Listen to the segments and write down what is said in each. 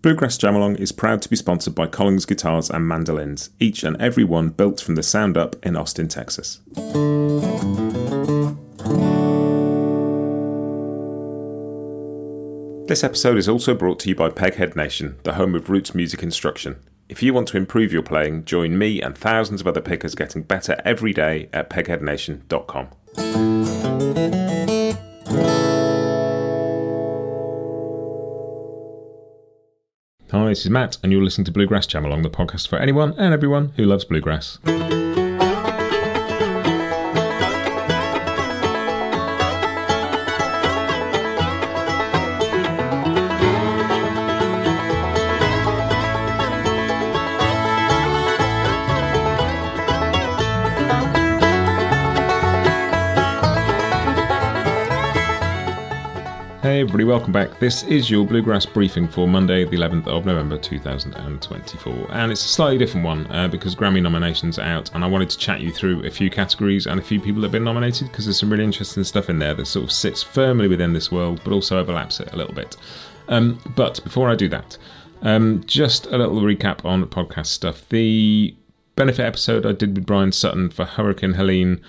Bluegrass Jam Along is proud to be sponsored by Collins Guitars and Mandolins, each and every one built from the sound up in Austin, Texas. This episode is also brought to you by Peghead Nation, the home of roots music instruction. If you want to improve your playing, join me and thousands of other pickers getting better every day at pegheadnation.com. Hi, this is Matt, and you're listening to Bluegrass Jam Along, the podcast for anyone and everyone who loves bluegrass. Hey everybody, welcome back. This is your Bluegrass Briefing for Monday, the 11th of November 2024. And it's a slightly different one because Grammy nominations are out, and I wanted to chat you through a few categories and a few people that have been nominated, because there's some really interesting stuff in there that sort of sits firmly within this world but also overlaps it a little bit. But before I do that, just a little recap on the podcast stuff. The benefit episode I did with Bryan Sutton for Hurricane Helene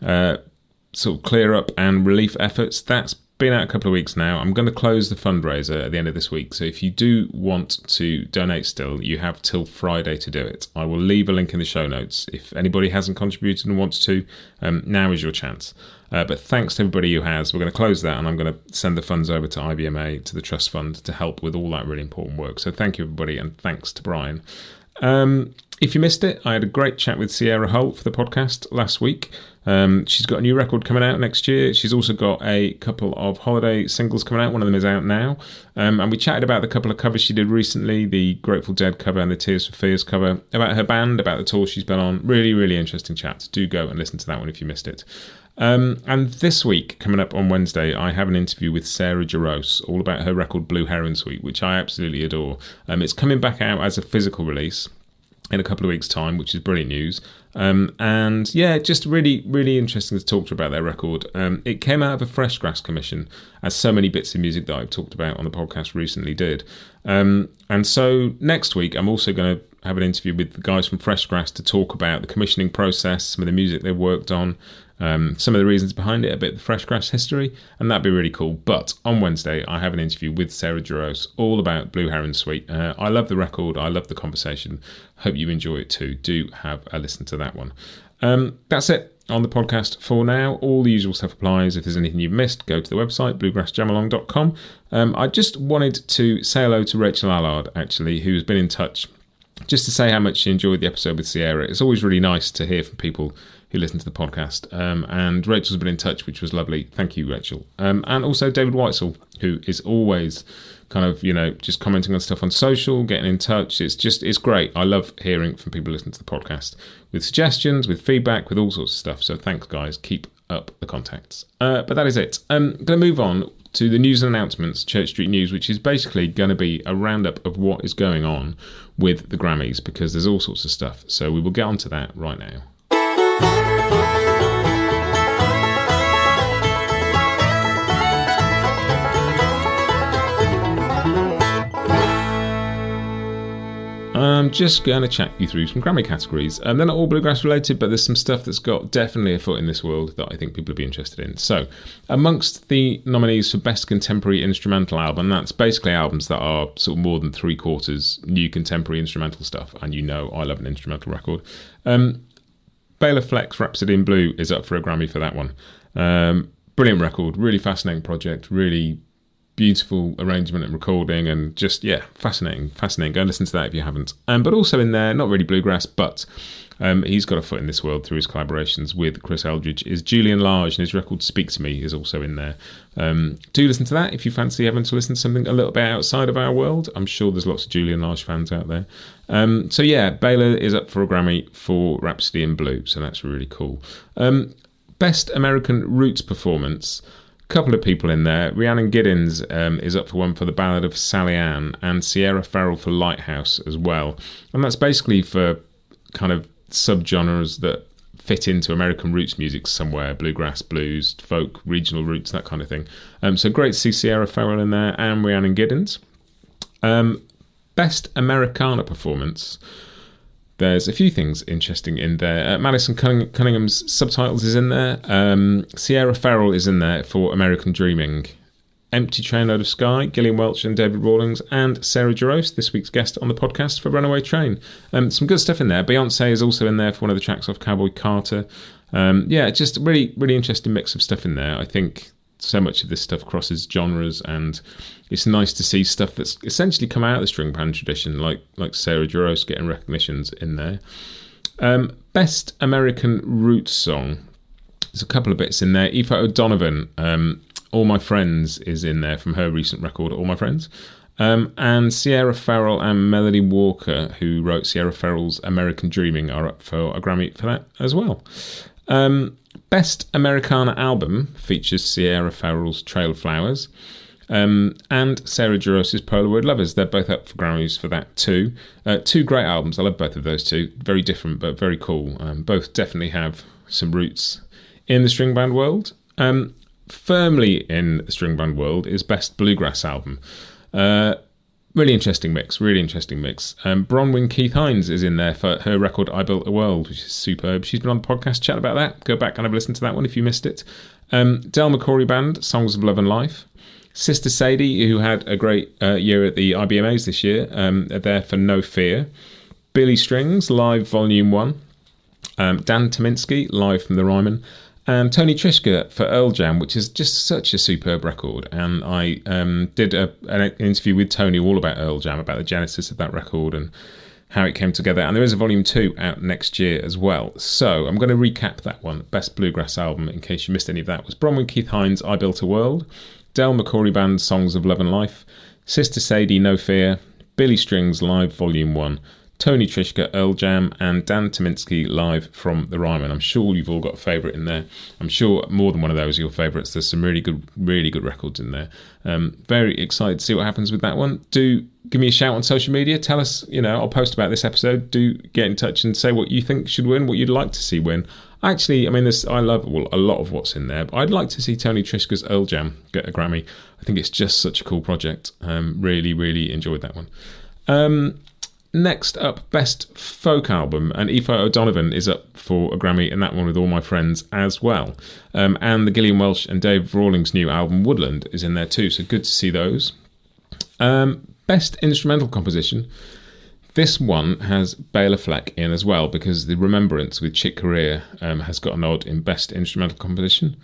sort of clear up and relief efforts, that's been out a couple of weeks now. I'm going to close the fundraiser at the end of this week, so if you do want to donate still, you have till Friday to do it. I will leave a link in the show notes. If anybody hasn't contributed and wants to, now is your chance. But thanks to everybody who has. We're going to close that, and I'm going to send the funds over to IBMA, to the trust fund, to help with all that really important work. So thank you everybody, and thanks to Brian. If you missed it, I had a great chat with Sierra Hull for the podcast last week. She's got a new record coming out next year. She's also got a couple of holiday singles coming out. One of them is out now. And we chatted about the couple of covers she did recently, the Grateful Dead cover and the Tears for Fears cover, about her band, about the tour she's been on. Really, really interesting chat. Do go and listen to that one if you missed it. And this week, coming up on Wednesday, I have an interview with Sarah Jaros, all about her record Blue Heron Suite, which I absolutely adore. It's coming back out as a physical release in a couple of weeks' time, which is brilliant news. And yeah, just really, really interesting to talk to her about their record. It came out of a Freshgrass commission, as so many bits of music that I've talked about on the podcast recently did. And so next week, I'm also going to have an interview with the guys from Freshgrass to talk about the commissioning process, some of the music they've worked on, some of the reasons behind it, a bit of the Freshgrass history, and that'd be really cool. But on Wednesday, I have an interview with Sarah Jaros, all about Blue Heron Suite. I love the record, I love the conversation. Hope you enjoy it too. Do have a listen to that one. That's it on the podcast for now. All the usual stuff applies. If there's anything you've missed, go to the website, bluegrassjamalong.com. I just wanted to say hello to Rachel Allard, actually, who's been in touch, just to say how much she enjoyed the episode with Sierra. It's always really nice to hear from people who listen to the podcast. And Rachel's been in touch, which was lovely. Thank you, Rachel. And also David Weitzel, who is always kind of, just commenting on stuff on social, getting in touch. It's great. I love hearing from people who listen to the podcast with suggestions, with feedback, with all sorts of stuff. So thanks, guys. Keep up the contacts. But that is it. I'm going to move on to the news and announcements, Church Street News, which is basically going to be a roundup of what is going on with the Grammys, because there's all sorts of stuff. So we will get on to that right now. I'm just going to chat you through some Grammy categories. They're not all bluegrass related, but there's some stuff that's got definitely a foot in this world that I think people will be interested in. So, amongst the nominees for Best Contemporary Instrumental Album, that's basically albums that are sort of more than 3/4 new contemporary instrumental stuff, and I love an instrumental record. Bela Fleck's Rhapsody in Blue is up for a Grammy for that one. Brilliant record, really fascinating project, really beautiful arrangement and recording, and just, fascinating. Go and listen to that if you haven't. But also in there, not really bluegrass, but he's got a foot in this world through his collaborations with Chris Eldridge, is Julian Lage, and his record Speak to Me is also in there. Do listen to that if you fancy having to listen to something a little bit outside of our world. I'm sure there's lots of Julian Lage fans out there. Bela is up for a Grammy for Rhapsody in Blue, so that's really cool. Best American Roots Performance, couple of people in there. Rhiannon Giddens is up for one for The Ballad of Sally Ann, and Sierra Farrell for Lighthouse as well. And that's basically for kind of subgenres that fit into American roots music somewhere, bluegrass, blues, folk, regional roots, that kind of thing. So great to see Sierra Farrell in there and Rhiannon Giddens. Best Americana Performance. There's a few things interesting in there. Madison Cunningham's Subtitles is in there. Sierra Farrell is in there for American Dreaming. Empty Trainload of Sky, Gillian Welch and David Rawlings, and Sarah Jarosz, this week's guest on the podcast for Runaway Train. Some good stuff in there. Beyonce is also in there for one of the tracks off Cowboy Carter. Just a really, really interesting mix of stuff in there. I think so much of this stuff crosses genres, and it's nice to see stuff that's essentially come out of the string band tradition, like Sarah Jarosz getting recognitions in there. Best American Roots Song. There's a couple of bits in there. Aoife O'Donovan, All My Friends is in there from her recent record, All My Friends. And Sierra Farrell and Melody Walker, who wrote Sierra Farrell's American Dreaming, are up for a Grammy for that as well. Best Americana Album features Sierra Farrell's Trail of Flowers and Sarah Jarosz's Polaroid Lovers. They're both up for Grammys for that too. Two great albums. I love both of those two. Very different, but very cool. Both definitely have some roots in the string band world. Firmly in the string band world is Best Bluegrass Album. Really interesting mix. Bronwyn Keith Hines is in there for her record I Built a World, which is superb. She's been on the podcast chatting about that. Go back and have a listen to that one if you missed it. Del McCoury Band, Songs of Love and Life. Sister Sadie, who had a great year at the IBMAs this year, are there for No Fear. Billy Strings, Live Volume 1. Dan Tominski, live from the Ryman. And Tony Trischka for Earl Jam, which is just such a superb record. And I did an interview with Tony all about Earl Jam, about the genesis of that record and how it came together. And there is a Volume 2 out next year as well. So I'm going to recap that one. Best Bluegrass Album, in case you missed any of that, was Bronwyn Keith Hines' I Built a World, Del McCoury Band, Songs of Love and Life, Sister Sadie, No Fear, Billy Strings, Live Volume 1, Tony Trischka, Earl Jam, and Dan Tominski, live from the Ryman. I'm sure you've all got a favourite in there. I'm sure more than one of those are your favourites. There's some really good records in there. Very excited to see what happens with that one. Do give me a shout on social media. Tell us, I'll post about this episode. Do get in touch and say what you think should win, what you'd like to see win. Actually, I love a lot of what's in there, but I'd like to see Tony Trischka's Earl Jam get a Grammy. I think it's just such a cool project. Really, really enjoyed that one. Next up, Best Folk Album, and Aoife O'Donovan is up for a Grammy in that one with All My Friends as well. And the Gillian Welch and Dave Rawlings' new album, Woodland, is in there too, so good to see those. Best Instrumental Composition. This one has Bela Fleck in as well, because The Remembrance with Chick Corea has got a nod in Best Instrumental Composition.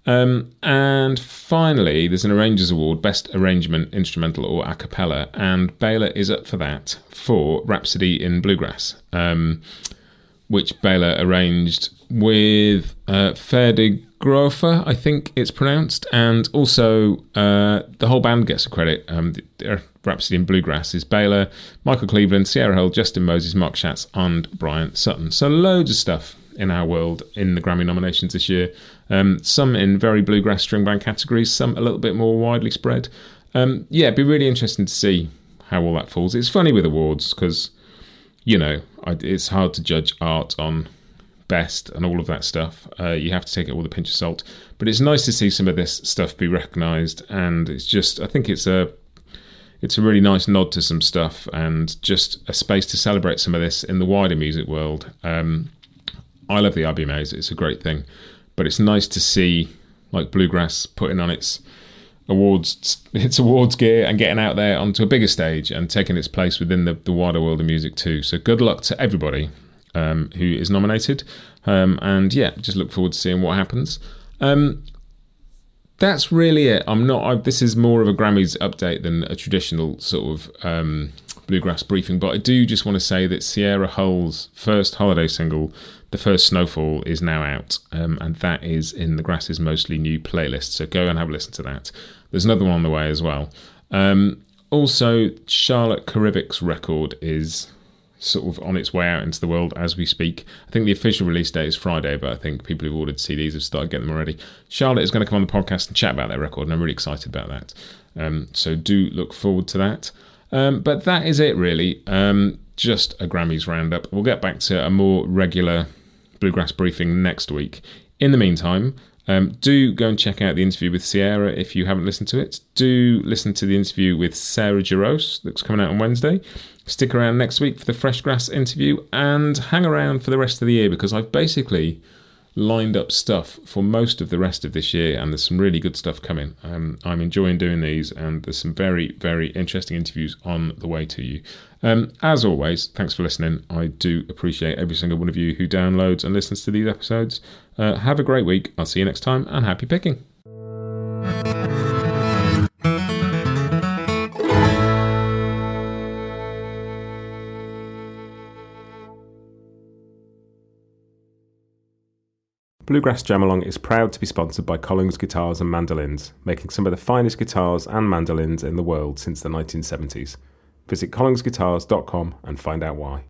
And finally, there's an Arrangers Award, Best Arrangement, Instrumental or A Cappella, and Bela is up for that for Rhapsody in Bluegrass, which Bela arranged with Ferdi Grofer, I think it's pronounced, and also the whole band gets a credit. Rhapsody in Bluegrass is Bela, Michael Cleveland, Sierra Hull, Justin Moses, Mark Schatz, and Bryan Sutton. So loads of stuff in our world in the Grammy nominations this year. Some in very bluegrass string band categories, some a little bit more widely spread. It'd be really interesting to see how all that falls. It's funny with awards because, it's hard to judge art on best and all of that stuff. You have to take it with a pinch of salt. But it's nice to see some of this stuff be recognised, and I think it's a really nice nod to some stuff and just a space to celebrate some of this in the wider music world. I love the IBMAs, it's a great thing. But it's nice to see bluegrass putting on its awards gear and getting out there onto a bigger stage and taking its place within the wider world of music too. So good luck to everybody who is nominated. Just look forward to seeing what happens. That's really it. This is more of a Grammys update than a traditional sort of Bluegrass Briefing, but I do just want to say that Sierra Hull's first holiday single, The First Snowfall, is now out, and that is in the Grass Is Mostly New playlist, so go and have a listen to that. There's another one on the way as well. Also, Charlotte Karivic's record is sort of on its way out into the world as we speak. I think the official release date is Friday, but I think people who've ordered CDs have started getting them already. Charlotte is going to come on the podcast and chat about that record, and I'm really excited about that. So do look forward to that. But that is it, really. Just a Grammys roundup. We'll get back to a more regular Bluegrass Briefing next week. In the meantime, Do go and check out the interview with Sierra if you haven't listened to it. Do listen to the interview with Sarah Jaros that's coming out on Wednesday. Stick around next week for the Fresh Grass interview, and hang around for the rest of the year, because I've basically lined up stuff for most of the rest of this year, and there's some really good stuff coming. I'm enjoying doing these, and there's some very, very interesting interviews on the way to you. As always, thanks for listening. I do appreciate every single one of you who downloads and listens to these episodes. Have a great week. I'll see you next time, and happy picking. Bluegrass Jam Along is proud to be sponsored by Collings Guitars and Mandolins, making some of the finest guitars and mandolins in the world since the 1970s. Visit collingsguitars.com and find out why.